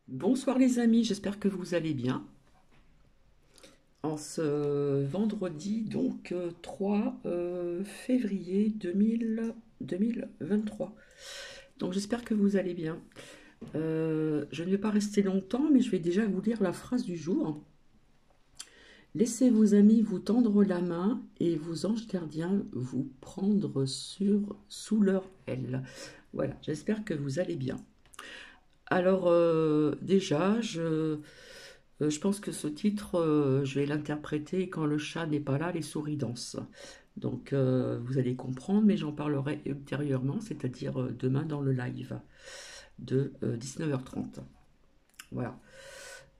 Bonsoir les amis, j'espère que vous allez bien. En ce vendredi, 3 février 2023. Donc j'espère que vous allez bien. Je ne vais pas rester longtemps, mais je vais déjà vous lire la phrase du jour. Laissez vos amis vous tendre la main et vos anges gardiens vous prendre sous leur aile. Voilà, j'espère que vous allez bien. Alors déjà, je pense que ce titre, je vais l'interpréter quand le chat n'est pas là, les souris dansent. Donc vous allez comprendre, mais j'en parlerai ultérieurement, c'est-à-dire demain dans le live de 19h30. Voilà.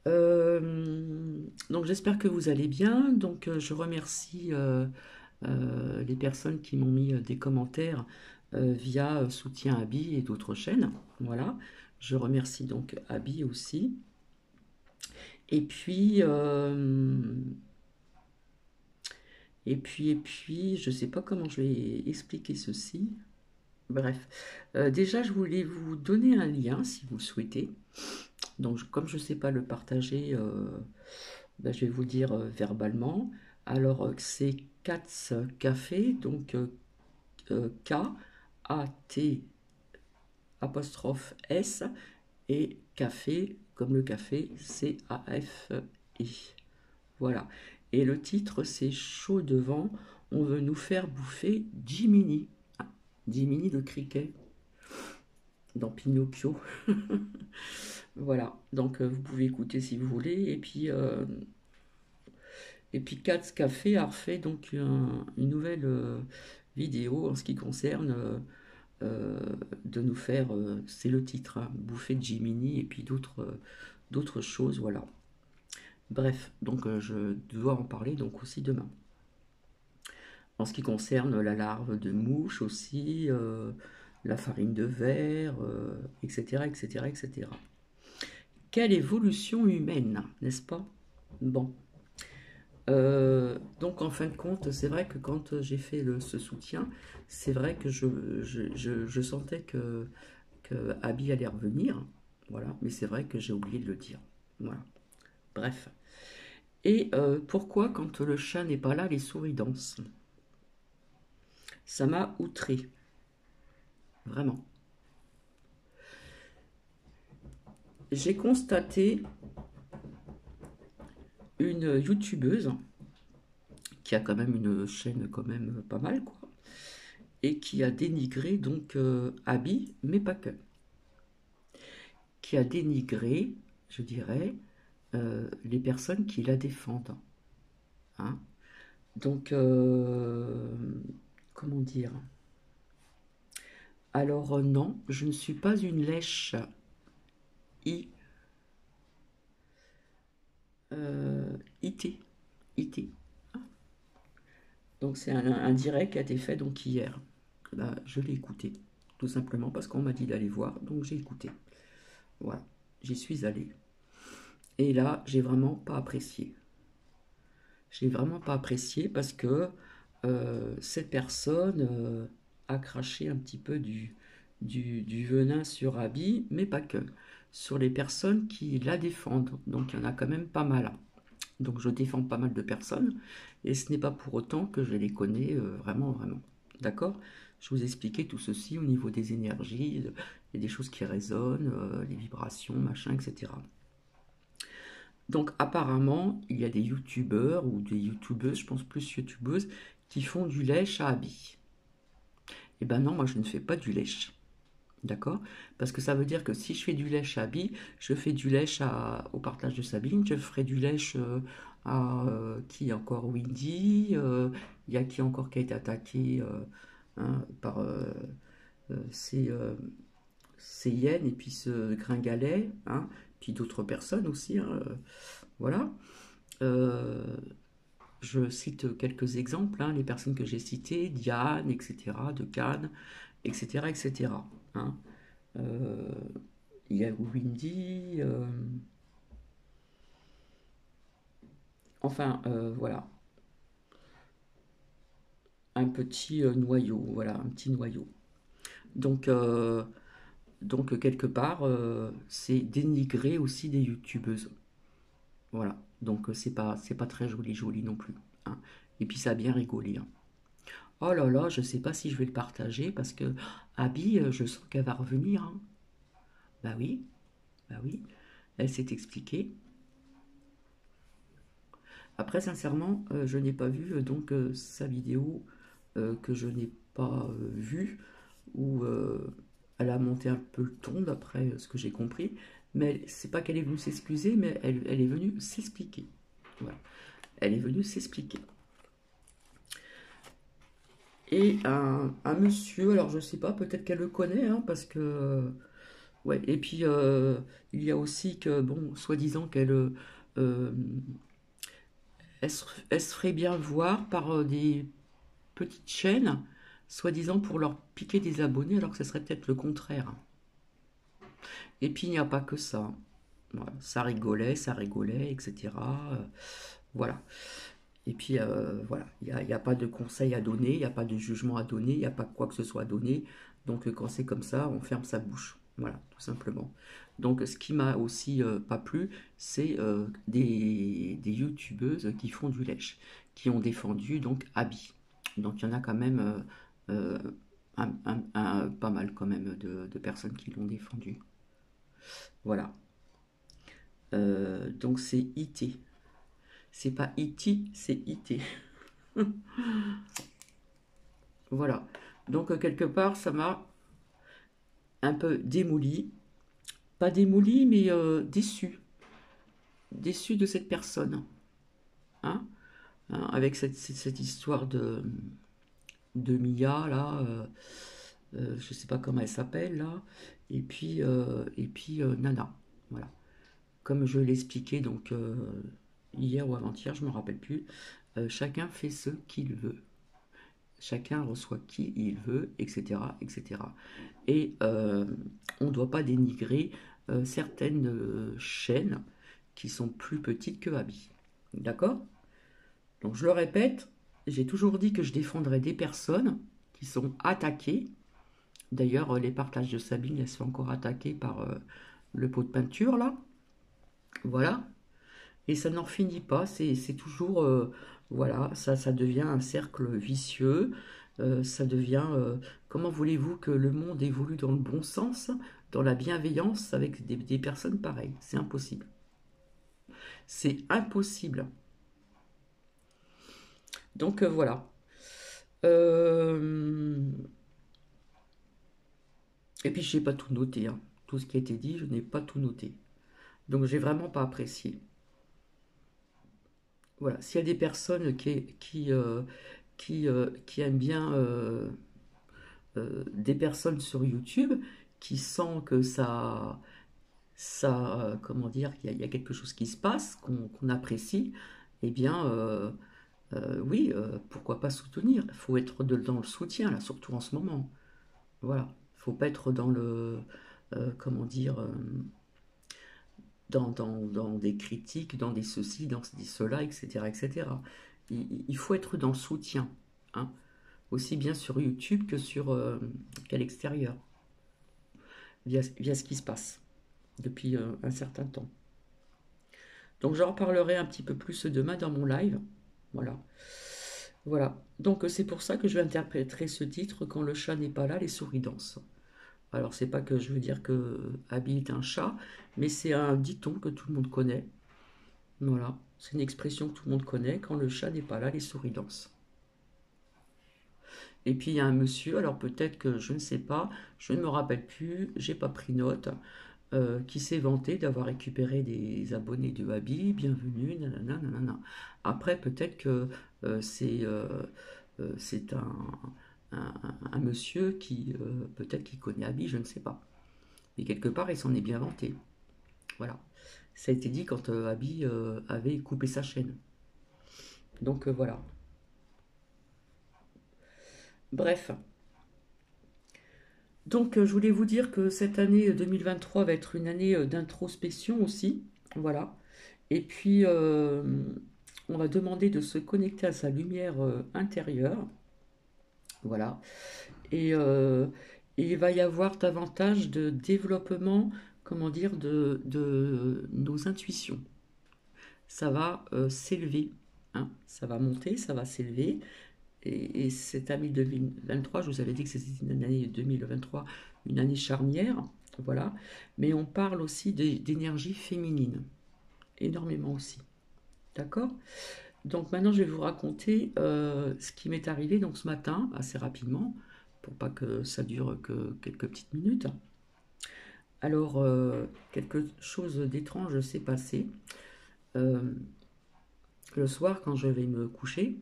Donc j'espère que vous allez bien. Donc je remercie les personnes qui m'ont mis des commentaires via Soutien Abby et d'autres chaînes. Voilà. Je remercie donc Abby aussi. Et puis, je ne sais pas comment je vais expliquer ceci. Bref, déjà, je voulais vous donner un lien si vous le souhaitez. Donc, comme je ne sais pas le partager, ben, je vais vous le dire verbalement. Alors, c'est Katz Café, donc K-A-T apostrophe S et café, comme le café, C-A-F-I. Voilà. Et le titre, c'est Chaud devant, on veut nous faire bouffer Jiminy. Ah, Jiminy le criquet dans Pinocchio. Voilà. Donc vous pouvez écouter si vous voulez. Et puis Katz Café a refait donc une nouvelle vidéo en ce qui concerne de nous faire, c'est le titre, hein, bouffer Jiminy et puis d'autres choses. Voilà. Bref, donc je dois en parler donc aussi demain. En ce qui concerne la larve de mouche aussi, la farine de verre, etc., etc., etc. Quelle évolution humaine, n'est-ce pas? Bon. Donc en fin de compte, c'est vrai que quand j'ai fait ce soutien, c'est vrai que je sentais que Abby allait revenir. Voilà, mais c'est vrai que j'ai oublié de le dire. Voilà. Bref. Et pourquoi quand le chat n'est pas là, les souris dansent? Ça m'a outré, vraiment. J'ai constaté une youtubeuse qui a quand même une chaîne quand même pas mal quoi, et qui a dénigré donc Abby, mais pas que, qui a dénigré, je dirais, les personnes qui la défendent. Hein. Donc, comment dire? Alors non, je ne suis pas une lèche I, IT, IT. Donc c'est un direct qui a été fait donc hier. Bah, je l'ai écouté, tout simplement parce qu'on m'a dit d'aller voir, donc j'ai écouté. Voilà, j'y suis allée. Et là, j'ai vraiment pas apprécié. J'ai vraiment pas apprécié parce que cette personne a craché un petit peu du venin sur Abby, mais pas que. Sur les personnes qui la défendent. Donc il y en a quand même pas mal. Donc je défends pas mal de personnes, et ce n'est pas pour autant que je les connais vraiment, vraiment. D'accord? Je vous ai expliqué tout ceci au niveau des énergies, il y a des choses qui résonnent, les vibrations, machin, etc. Donc apparemment, il y a des youtubeurs ou des youtubeuses, je pense plus youtubeuses, qui font du lèche à habits. Eh ben non, moi je ne fais pas du lèche. D'accord? Parce que ça veut dire que si je fais du lèche à Abby, je fais du lèche au partage de Sabine, je ferai du lèche à qui encore Windy, il y a qui encore qui a été attaqué hein, par ces hyènes et puis ce gringalet, hein, puis d'autres personnes aussi, hein, voilà. Euh, je cite quelques exemples, hein, les personnes que j'ai citées, Diane, etc., de Cannes, etc., etc. Hein. Euh, il y a Windy, enfin voilà, un petit noyau, voilà, un petit noyau. Donc Donc, quelque part, c'est dénigrer aussi des youtubeuses. Voilà. Donc, c'est pas très joli, joli non plus, hein. Et puis, ça a bien rigolé, hein. Oh là là, je sais pas si je vais le partager parce que Abby, je sens qu'elle va revenir, hein. Bah oui, bah oui. Elle s'est expliquée. Après, sincèrement, je n'ai pas vu sa vidéo que je n'ai pas vue où elle a monté un peu le ton d'après ce que j'ai compris. Mais c'est pas qu'elle est venue s'excuser, mais elle est venue s'expliquer. Voilà. Elle est venue s'expliquer. Et un monsieur, alors je sais pas, peut-être qu'elle le connaît, hein, parce que ouais. Et puis il y a aussi que bon, soi-disant qu'elle elle se ferait bien voir par des petites chaînes, soi-disant pour leur piquer des abonnés, alors que ce serait peut-être le contraire. Et puis il n'y a pas que ça. Voilà, ça rigolait, etc. Voilà. Et puis voilà, il n'y a pas de conseil à donner, il n'y a pas de jugement à donner, il n'y a pas quoi que ce soit à donner. Donc quand c'est comme ça, on ferme sa bouche. Voilà, tout simplement. Donc ce qui m'a aussi pas plu, c'est des youtubeuses qui font du lèche, qui ont défendu donc Abby. Donc il y en a quand même euh, pas mal quand même de personnes qui l'ont défendu. Voilà. Donc c'est IT. C'est pas IT, c'est IT. Voilà. Donc quelque part, ça m'a un peu démoli. Pas démoli, mais déçu. Déçu de cette personne. Hein. Hein, avec cette histoire de Mia, là. Je sais pas comment elle s'appelle, là. Et puis Nana. Voilà. Comme je l'expliquais donc hier ou avant-hier, je ne me rappelle plus. Chacun fait ce qu'il veut. Chacun reçoit qui il veut, etc. etc. Et on ne doit pas dénigrer certaines chaînes qui sont plus petites que Abby. D'accord? Donc je le répète, j'ai toujours dit que je défendrais des personnes qui sont attaquées. D'ailleurs, les partages de Sabine, elles sont encore attaquées par le pot de peinture, là. Voilà. Et ça n'en finit pas, c'est toujours, voilà, ça devient un cercle vicieux, ça devient, comment voulez-vous que le monde évolue dans le bon sens, dans la bienveillance avec des personnes pareilles? C'est impossible. C'est impossible. Donc voilà. Euh, Et puis je n'ai pas tout noté, hein. Tout ce qui a été dit, je n'ai pas tout noté. Donc j'ai vraiment pas apprécié. Voilà. S'il y a des personnes qui aiment bien des personnes sur YouTube qui sentent que comment dire, qu'il y a quelque chose qui se passe, qu'on apprécie, eh bien, oui, pourquoi pas soutenir? Il faut être dans le soutien, là, surtout en ce moment. Voilà. Il ne faut pas être dans comment dire, dans des critiques, dans des ceci, dans des cela, etc., etc. Il faut être dans le soutien, hein, aussi bien sur YouTube que qu'à l'extérieur, via ce qui se passe depuis un certain temps. Donc j'en reparlerai un petit peu plus demain dans mon live. Voilà. Voilà. Donc c'est pour ça que je vais interpréter ce titre quand le chat n'est pas là, les souris dansent. Alors c'est pas que je veux dire que Abby est un chat, mais c'est un dicton que tout le monde connaît. Voilà. C'est une expression que tout le monde connaît. Quand le chat n'est pas là, les souris dansent. Et puis il y a un monsieur, alors peut-être que je ne sais pas, je ne me rappelle plus, j'ai pas pris note, qui s'est vanté d'avoir récupéré des abonnés de Abby, bienvenue, nanana, nanana. Après, peut-être que c'est un monsieur qui, peut-être qui connaît Abby, je ne sais pas. Mais quelque part, il s'en est bien vanté. Voilà. Ça a été dit quand Abby avait coupé sa chaîne. Donc voilà. Bref. Donc je voulais vous dire que cette année 2023 va être une année d'introspection aussi. Voilà. Et puis, on va demander de se connecter à sa lumière intérieure. Voilà. Et, Et il va y avoir davantage de développement, comment dire, de nos intuitions. Ça va s'élever, hein, ça va monter, ça va s'élever. Et cette année 2023, je vous avais dit que c'était une année 2023, une année charnière, voilà. Mais on parle aussi d'énergie féminine, énormément aussi. D'accord? Donc maintenant, je vais vous raconter ce qui m'est arrivé donc ce matin, assez rapidement, pour pas que ça dure que quelques petites minutes. Alors, quelque chose d'étrange s'est passé. Euh, le soir, quand je vais me coucher,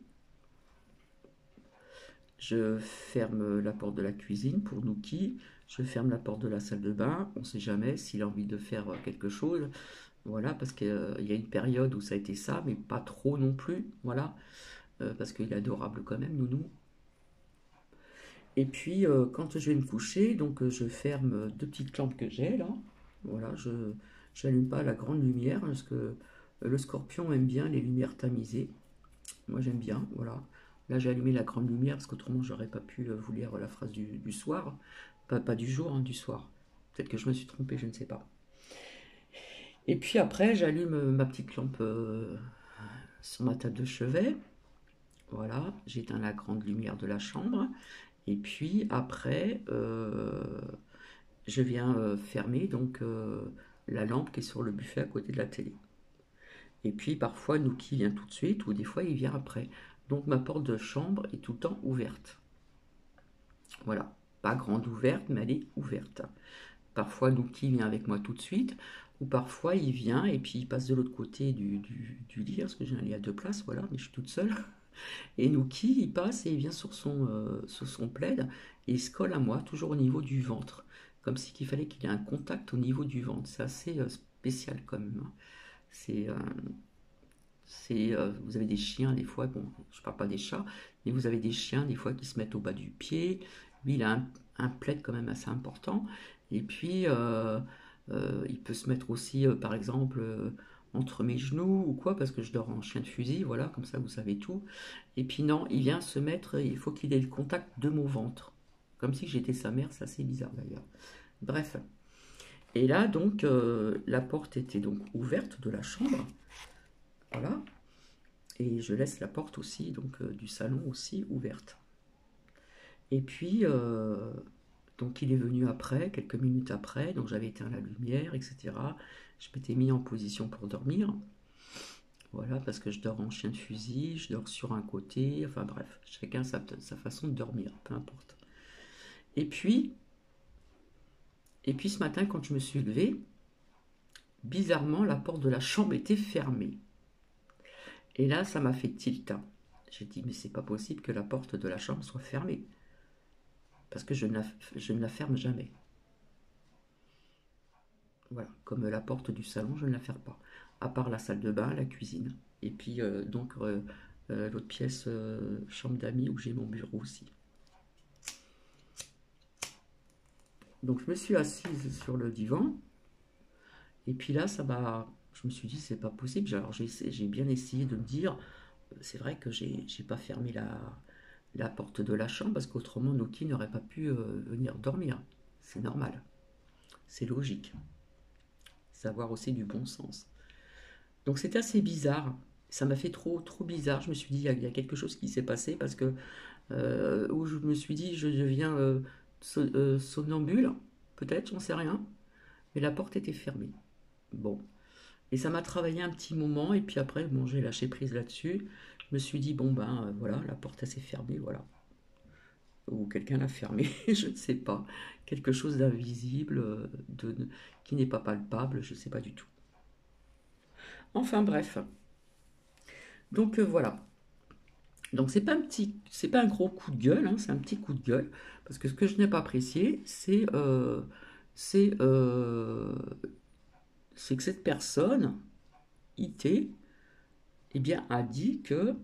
je ferme la porte de la cuisine pour Nouki, je ferme la porte de la salle de bain, on ne sait jamais s'il a envie de faire quelque chose, voilà, parce qu'il y a une période où ça a été ça, mais pas trop non plus, voilà, parce qu'il est adorable quand même, Nounou. Et puis, quand je vais me coucher, donc je ferme deux petites lampes que j'ai là, voilà, je n'allume pas la grande lumière, parce que le scorpion aime bien les lumières tamisées, moi j'aime bien, voilà. Là j'ai allumé la grande lumière parce qu'autrement j'aurais pas pu vous lire la phrase du soir. Pas du jour, hein, du soir. Peut-être que je me suis trompée, je ne sais pas. Et puis après j'allume ma petite lampe sur ma table de chevet. Voilà, j'éteins la grande lumière de la chambre. Et puis après je viens fermer donc la lampe qui est sur le buffet à côté de la télé. Et puis parfois Nouki vient tout de suite ou des fois il vient après. Donc ma porte de chambre est tout le temps ouverte. Voilà, pas grande ouverte, mais elle est ouverte. Parfois Nouki vient avec moi tout de suite, ou parfois il vient et puis il passe de l'autre côté du lit, parce que j'ai un lit à deux places, voilà, mais je suis toute seule. Et Nouki, il passe et il vient sur son plaid et il se colle à moi, toujours au niveau du ventre. Comme si qu'il fallait qu'il ait un contact au niveau du ventre. C'est assez spécial quand même, hein. C'est vous avez des chiens des fois, bon, je parle pas des chats, mais vous avez des chiens des fois qui se mettent au bas du pied. Lui, il a un plaid quand même assez important. Et puis, il peut se mettre aussi, par exemple, entre mes genoux ou quoi, parce que je dors en chien de fusil, voilà, comme ça vous savez tout. Et puis non, il vient se mettre, il faut qu'il ait le contact de mon ventre. Comme si j'étais sa mère, c'est assez bizarre d'ailleurs. Bref. Et là, donc, la porte était donc ouverte de la chambre. Voilà. Et je laisse la porte aussi, donc du salon aussi, ouverte. Et puis, donc il est venu après, quelques minutes après, donc j'avais éteint la lumière, etc. Je m'étais mis en position pour dormir. Voilà, parce que je dors en chien de fusil, je dors sur un côté, enfin bref, chacun sa façon de dormir, peu importe. Et puis, et puis ce matin, quand je me suis levée, bizarrement, la porte de la chambre était fermée. Et là, ça m'a fait tilt, hein. J'ai dit, mais c'est pas possible que la porte de la chambre soit fermée. Parce que je ne la ferme jamais. Voilà, comme la porte du salon, je ne la ferme pas. À part la salle de bain, la cuisine. Et puis l'autre pièce, chambre d'amis, où j'ai mon bureau aussi. Donc je me suis assise sur le divan. Et puis là, je me suis dit, c'est pas possible. Alors j'ai bien essayé de me dire, c'est vrai que j'ai pas fermé la porte de la chambre, parce qu'autrement, Noki n'aurait pas pu venir dormir. C'est normal. C'est logique. Savoir aussi du bon sens. Donc c'était assez bizarre. Ça m'a fait trop bizarre. Je me suis dit, il y a quelque chose qui s'est passé parce que, où je me suis dit, je deviens somnambule, peut-être, j'en sais rien. Mais la porte était fermée. Bon. Et ça m'a travaillé un petit moment. Et puis après, bon, j'ai lâché prise là-dessus. Je me suis dit, bon, ben voilà, la porte s'est fermée, voilà. Ou quelqu'un l'a fermée, je ne sais pas. Quelque chose d'invisible, qui n'est pas palpable, je ne sais pas du tout. Enfin bref. Donc voilà. Donc c'est pas un gros coup de gueule, hein, c'est un petit coup de gueule, parce que ce que je n'ai pas apprécié, c'est euh, c'est que cette personne, IT, eh bien, a dit que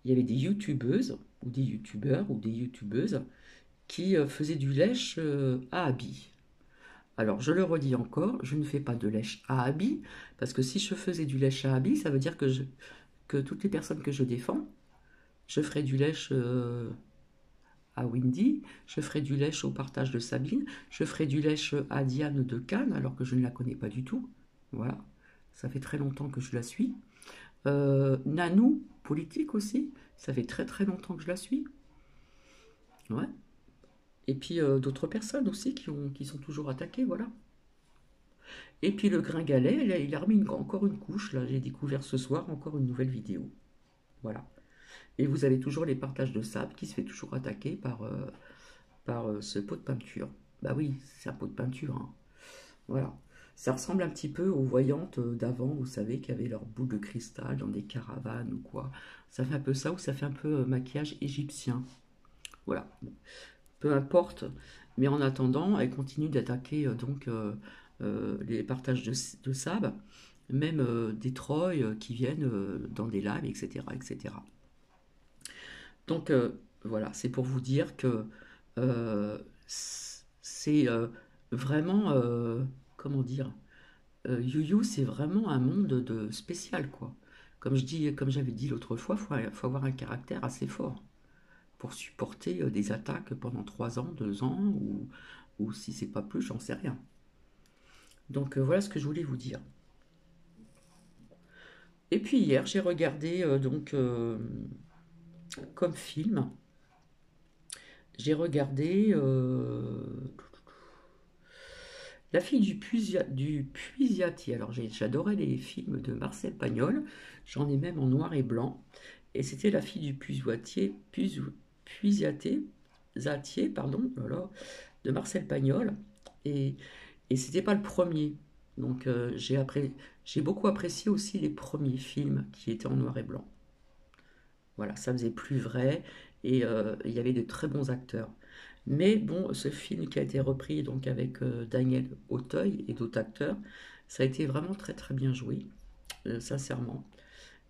il y avait des youtubeuses, ou des youtubeurs, ou des youtubeuses, qui faisaient du lèche à habit. Alors, je le redis encore, je ne fais pas de lèche à habit, parce que si je faisais du lèche à habit, ça veut dire que toutes les personnes que je défends, je ferais du lèche à Windy, je ferai du lèche au partage de Sabine, je ferai du lèche à Diane de Cannes, alors que je ne la connais pas du tout. Voilà, ça fait très longtemps que je la suis. Nanou, politique aussi, ça fait très très longtemps que je la suis. Ouais. Et puis d'autres personnes aussi qui sont toujours attaquées, voilà. Et puis le gringalet, il a remis encore une couche, là, j'ai découvert ce soir encore une nouvelle vidéo. Voilà. Et vous avez toujours les partages de sable qui se fait toujours attaquer par ce pot de peinture. Bah oui, c'est un pot de peinture, hein. Voilà. Ça ressemble un petit peu aux voyantes d'avant, vous savez, qui avaient leurs boules de cristal dans des caravanes ou quoi. Ça fait un peu ça, ou ça fait un peu maquillage égyptien. Voilà. Peu importe. Mais en attendant, elle continue d'attaquer les partages de sable, même des trolls qui viennent dans des lives, etc., etc. Donc voilà, c'est pour vous dire que euh, c'est vraiment, comment dire, You c'est vraiment un monde de spécial, quoi. Comme j'avais dit l'autre fois, faut avoir un caractère assez fort pour supporter des attaques pendant 3 ans, 2 ans, ou si c'est pas plus, j'en sais rien. Donc voilà ce que je voulais vous dire. Et puis hier, j'ai regardé comme film, j'ai regardé La fille du Puisiati. Alors j'adorais les films de Marcel Pagnol, j'en ai même en noir et blanc. Et c'était La fille du Puisiati, Zatier, pardon, voilà, de Marcel Pagnol. Et, et c'était pas le premier. Donc j'ai beaucoup apprécié aussi les premiers films qui étaient en noir et blanc. Voilà, ça faisait plus vrai et il y avait de très bons acteurs. Mais bon, ce film qui a été repris donc avec Daniel Auteuil et d'autres acteurs, ça a été vraiment très très bien joué, sincèrement.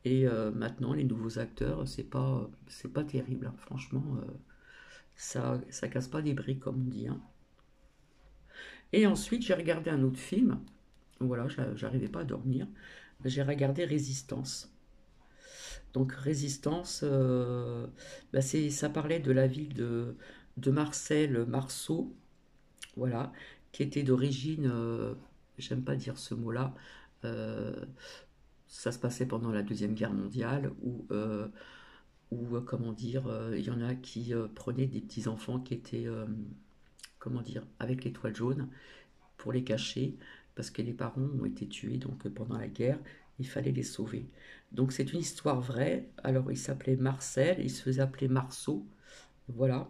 Et maintenant, les nouveaux acteurs, c'est pas terrible, hein. Franchement, ça casse pas des briques comme on dit, hein. Et ensuite, j'ai regardé un autre film. Voilà, j'arrivais pas à dormir. J'ai regardé Résistance. Donc Résistance, ça parlait de la ville de Marcel Marceau, voilà, qui était d'origine, j'aime pas dire ce mot-là, euh, ça se passait pendant la Deuxième Guerre mondiale, où comment dire, il y en a qui prenaient des petits-enfants qui étaient, comment dire, avec l'étoile jaune, pour les cacher, parce que les parents ont été tués donc pendant la guerre, il fallait les sauver. Donc c'est une histoire vraie. Alors il s'appelait Marcel, il se faisait appeler Marceau, voilà.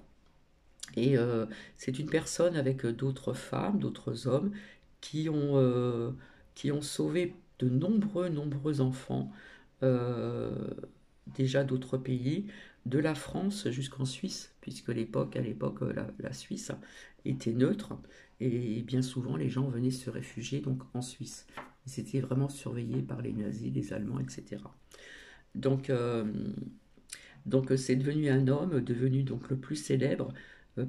Et c'est une personne avec d'autres femmes, d'autres hommes qui ont, euh, qui ont sauvé de nombreux enfants, euh, déjà d'autres pays, de la France jusqu'en Suisse, puisque à l'époque, la Suisse était neutre et bien souvent les gens venaient se réfugier donc en Suisse. Ils étaient vraiment surveillés par les nazis, les Allemands, etc. Donc, c'est devenu un homme, devenu donc le plus célèbre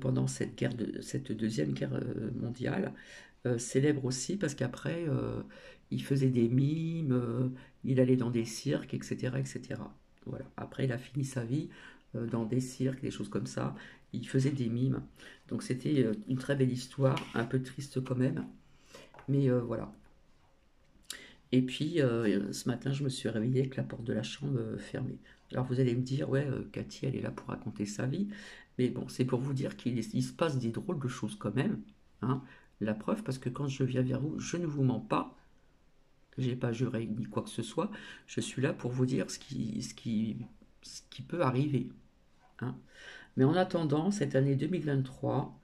pendant cette deuxième guerre mondiale. Célèbre aussi parce qu'après, il faisait des mimes, il allait dans des cirques, etc., etc. Voilà. Après, il a fini sa vie dans des cirques, des choses comme ça. Il faisait des mimes. Donc c'était une très belle histoire, un peu triste quand même. Mais voilà. Et puis, ce matin, je me suis réveillée avec la porte de la chambre fermée. Alors vous allez me dire, ouais, Cathy, elle est là pour raconter sa vie. Mais bon, c'est pour vous dire il se passe des drôles de choses quand même, hein. La preuve, parce que quand je viens vers vous, je ne vous mens pas. J'ai pas juré ni quoi que ce soit. Je suis là pour vous dire ce qui peut arriver, hein. Mais en attendant, cette année 2023,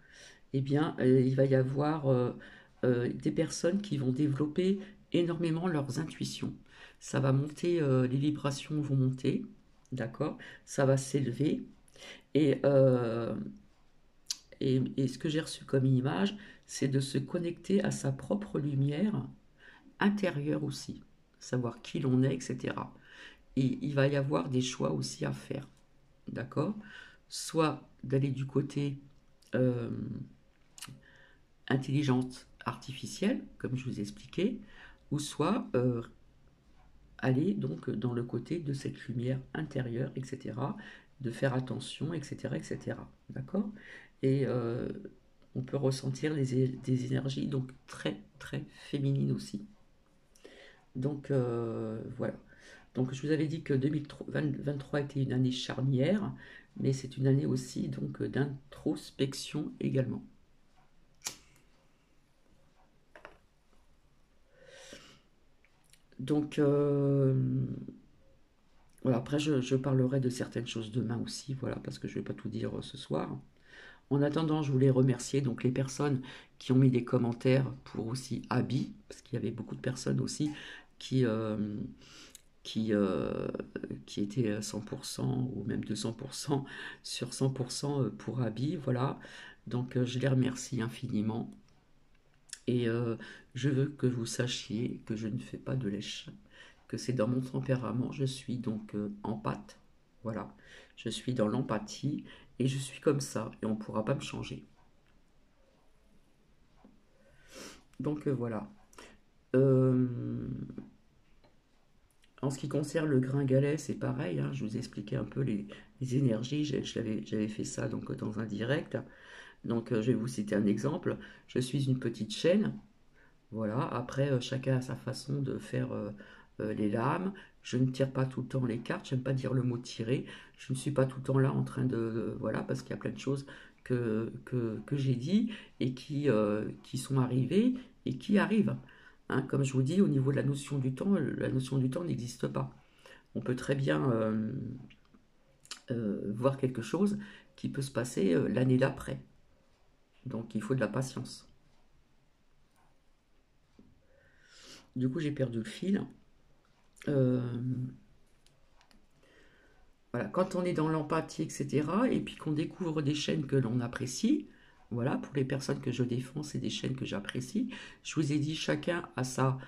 eh bien, il va y avoir des personnes qui vont développer énormément leurs intuitions. Ça va monter, les vibrations vont monter, d'accord? Ça va s'élever. Et, euh, et ce que j'ai reçu comme image, c'est de se connecter à sa propre lumière intérieure aussi, savoir qui l'on est, etc. Et il va y avoir des choix aussi à faire, d'accord? Soit d'aller du côté euh, intelligente artificielle, comme je vous ai expliqué, ou soit aller donc dans le côté de cette lumière intérieure, etc. de faire attention, etc., etc. D'accord? Et on peut ressentir des énergies donc très, très féminines aussi. Donc voilà. Donc je vous avais dit que 2023 était une année charnière, mais c'est une année aussi donc d'introspection également. Donc voilà, après je parlerai de certaines choses demain aussi, voilà, parce que je ne vais pas tout dire ce soir. En attendant, je voulais remercier donc les personnes qui ont mis des commentaires pour aussi Abby, parce qu'il y avait beaucoup de personnes aussi qui, qui, euh, qui étaient à 100% ou même 200% sur 100% pour Abby, voilà. Donc je les remercie infiniment. Et je veux que vous sachiez que je ne fais pas de lèche, que c'est dans mon tempérament, je suis donc empathe, voilà. Je suis dans l'empathie et je suis comme ça et on ne pourra pas me changer. Donc voilà. Euh, En ce qui concerne le gringalet, c'est pareil, hein, je vous ai expliqué un peu les énergies, j'avais fait ça donc dans un direct. Donc je vais vous citer un exemple. Je suis une petite chaîne, voilà. Après, chacun a sa façon de faire les lames. Je ne tire pas tout le temps les cartes, j'aime pas dire le mot tirer. Je ne suis pas tout le temps là en train de... voilà, parce qu'il y a plein de choses que j'ai dit et qui sont arrivées et qui arrivent. Hein, comme je vous dis, au niveau de la notion du temps n'existe pas. On peut très bien voir quelque chose qui peut se passer l'année d'après. Donc il faut de la patience. Du coup, j'ai perdu le fil. Euh, voilà, quand on est dans l'empathie, etc., et puis qu'on découvre des chaînes que l'on apprécie, voilà, pour les personnes que je défends, c'est des chaînes que j'apprécie. Je vous ai dit, chacun a sa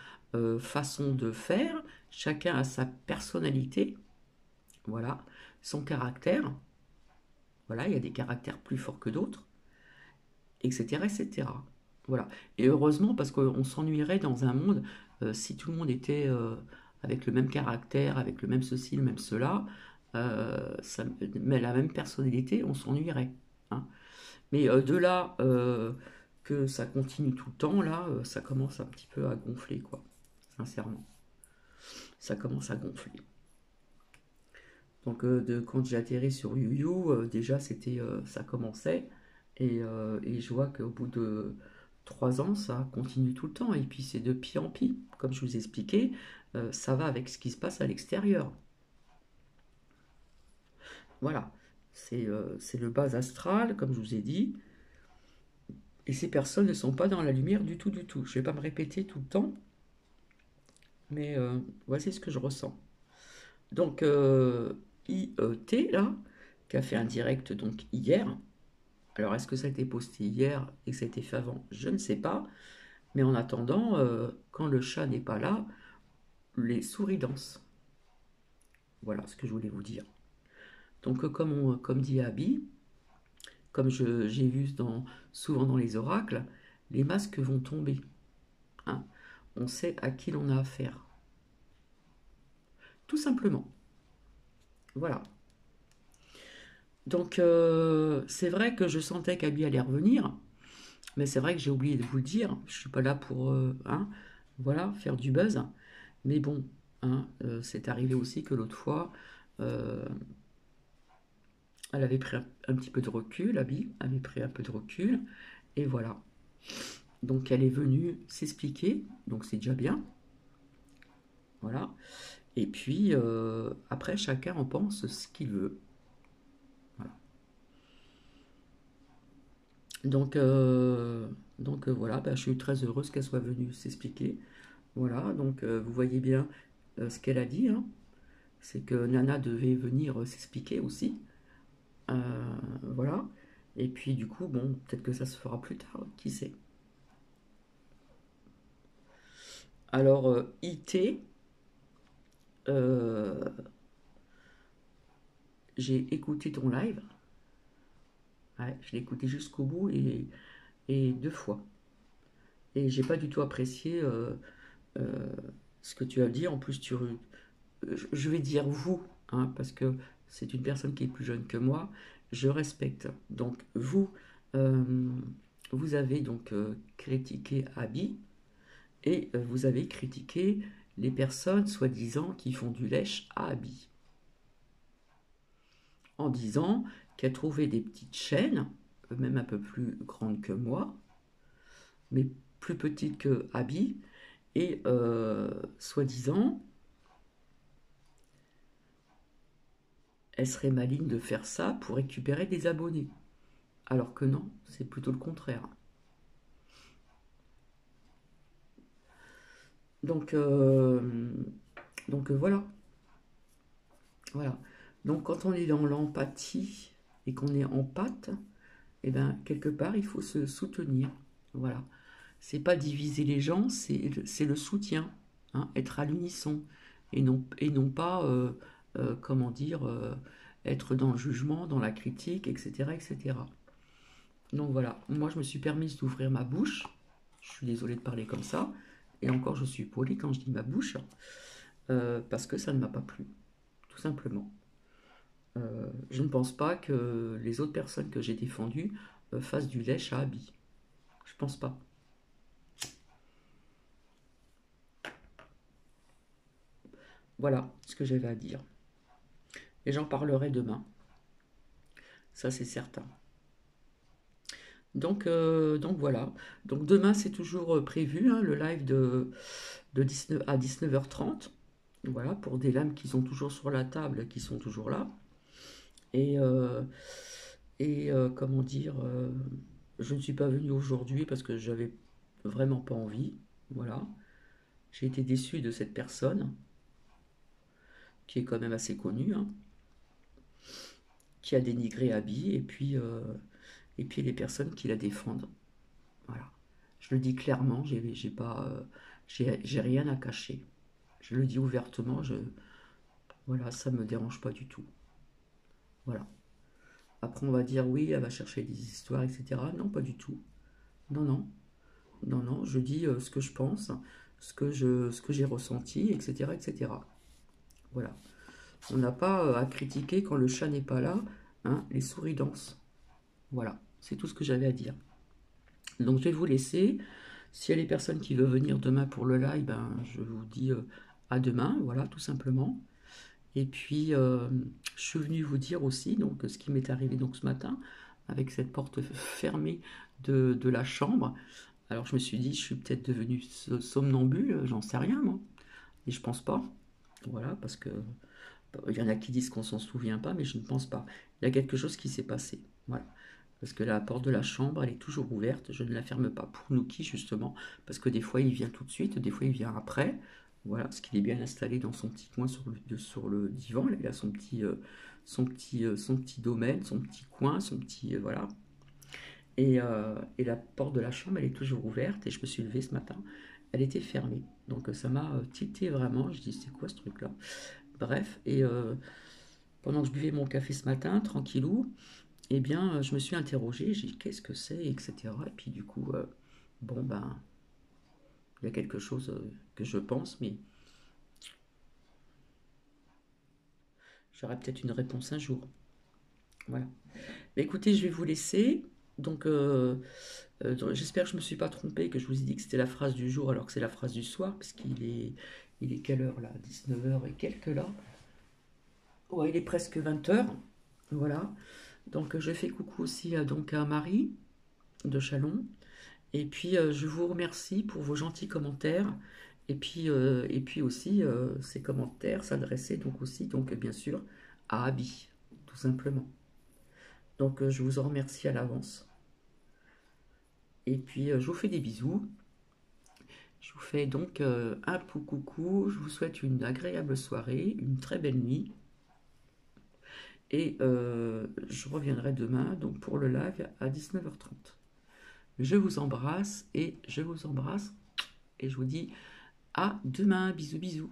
façon de faire, chacun a sa personnalité, voilà, son caractère. Voilà, il y a des caractères plus forts que d'autres, etc., etc. Voilà. Et heureusement, parce qu'on s'ennuierait dans un monde si tout le monde était avec le même caractère, avec le même ceci, le même cela, mais la même personnalité, on s'ennuierait. Hein. Mais de là que ça continue tout le temps, là, ça commence un petit peu à gonfler, quoi. Sincèrement. Ça commence à gonfler. Donc quand j'ai atterri sur YouYou, déjà ça commençait. Et je vois qu'au bout de 3 ans, ça continue tout le temps. Et puis c'est de pis en pis. Comme je vous ai expliqué, ça va avec ce qui se passe à l'extérieur. Voilà. C'est le bas astral, comme je vous ai dit. Et ces personnes ne sont pas dans la lumière du tout, du tout. Je ne vais pas me répéter tout le temps, mais voici ce que je ressens. Donc, IET, là, qui a fait un direct donc hier. Alors, est-ce que ça a été posté hier et que ça a été fait avant? Je ne sais pas. Mais en attendant, quand le chat n'est pas là, les souris dansent. Voilà ce que je voulais vous dire. Donc, comme dit Abby, comme j'ai vu souvent dans les oracles, les masques vont tomber. Hein. On sait à qui l'on a affaire. Tout simplement. Voilà. Donc, c'est vrai que je sentais qu'Abby allait revenir, mais c'est vrai que j'ai oublié de vous le dire. Je ne suis pas là pour hein, voilà, faire du buzz. Mais bon, hein, c'est arrivé aussi que l'autre fois, euh, elle avait pris un petit peu de recul, Abby avait pris un peu de recul, et voilà. Donc elle est venue s'expliquer, donc c'est déjà bien, voilà. Et puis après, chacun en pense ce qu'il veut. Voilà. Donc, voilà, bah, je suis très heureuse qu'elle soit venue s'expliquer. Voilà, donc vous voyez bien ce qu'elle a dit, hein. C'est que Nana devait venir s'expliquer aussi. Euh, voilà. Et puis du coup, bon, peut-être que ça se fera plus tard, qui sait. Alors, IT, euh, j'ai écouté ton live. Ouais, je l'ai écouté jusqu'au bout et 2 fois. Et j'ai pas du tout apprécié euh, ce que tu as dit. En plus, je vais dire vous, hein, parce que c'est une personne qui est plus jeune que moi, je respecte. Donc vous, euh, vous avez donc critiqué Abby et vous avez critiqué les personnes soi-disant qui font du lèche à Abby. En disant qu'elle trouvait des petites chaînes, même un peu plus grandes que moi, mais plus petites que Abby, et soi-disant, elle serait maligne de faire ça pour récupérer des abonnés. Alors que non, c'est plutôt le contraire. Donc, voilà. Voilà. Donc quand on est dans l'empathie et qu'on est en pâte, eh ben, quelque part, il faut se soutenir. Voilà. C'est pas diviser les gens, c'est le soutien, hein, être à l'unisson et non pas, comment dire, être dans le jugement, dans la critique, etc., etc. Donc voilà, moi je me suis permise d'ouvrir ma bouche. Je suis désolée de parler comme ça. Et encore, je suis polie quand je dis ma bouche, parce que ça ne m'a pas plu, tout simplement. Je ne pense pas que les autres personnes que j'ai défendues fassent du lèche à habit. Je pense pas. Voilà ce que j'avais à dire. Et j'en parlerai demain. Ça, c'est certain. Donc voilà. Donc demain, c'est toujours prévu, hein, le live de 19, à 19h30. Voilà, pour des lames qui sont toujours sur la table, qui sont toujours là. Et, comment dire, je ne suis pas venue aujourd'hui parce que j'avais vraiment pas envie. Voilà. J'ai été déçue de cette personne, qui est quand même assez connue, hein, qui a dénigré Abby, et puis les personnes qui la défendent. Voilà. Je le dis clairement, j'ai pas, j'ai rien à cacher. Je le dis ouvertement, voilà, ça me dérange pas du tout. Voilà. Après, on va dire oui, elle va chercher des histoires, etc. Non, pas du tout. Non, non, non, non. Je dis ce que je pense, ce que j'ai ressenti, etc., etc. Voilà. On n'a pas à critiquer quand le chat n'est pas là, hein, les souris dansent. Voilà, c'est tout ce que j'avais à dire. Donc je vais vous laisser. S'il y a les personnes qui veulent venir demain pour le live, ben, je vous dis à demain, voilà, tout simplement. Et puis, je suis venue vous dire aussi donc, ce qui m'est arrivé donc, ce matin, avec cette porte fermée de la chambre. Alors je me suis dit, je suis peut-être devenue somnambule, j'en sais rien, moi. Et je pense pas. Voilà, parce que il y en a qui disent qu'on s'en souvient pas, mais je ne pense pas. Il y a quelque chose qui s'est passé. Voilà. Parce que la porte de la chambre, elle est toujours ouverte. Je ne la ferme pas pour Nuki, justement. Parce que des fois, il vient tout de suite, des fois, il vient après. Voilà, parce qu'il est bien installé dans son petit coin sur le divan. Là, il a son petit domaine, son petit coin, son petit. Voilà. Et la porte de la chambre, elle est toujours ouverte. Et je me suis levée ce matin. Elle était fermée. Donc ça m'a titillé vraiment. Je dis, c'est quoi ce truc-là? Bref, et pendant que je buvais mon café ce matin, tranquillou, eh bien, je me suis interrogée, j'ai dit qu'est-ce que c'est, etc. Et puis du coup, bon, ben, il y a quelque chose que je pense, mais j'aurai peut-être une réponse un jour. Voilà. Mais écoutez, je vais vous laisser. Donc, j'espère que je ne me suis pas trompée, que je vous ai dit que c'était la phrase du jour alors que c'est la phrase du soir, il est quelle heure là? 19h et quelques là. Ouais, il est presque 20h. Voilà. Donc je fais coucou aussi donc à Marie de Chalon. Et puis je vous remercie pour vos gentils commentaires. Et puis aussi ces commentaires s'adressaient donc aussi donc bien sûr à Abby, tout simplement. Donc je vous en remercie à l'avance. Et puis je vous fais des bisous. Je vous fais donc un pou coucou. Je vous souhaite une agréable soirée, une très belle nuit. Et je reviendrai demain donc pour le live à 19h30. Je vous embrasse et je vous embrasse et je vous dis à demain. Bisous bisous.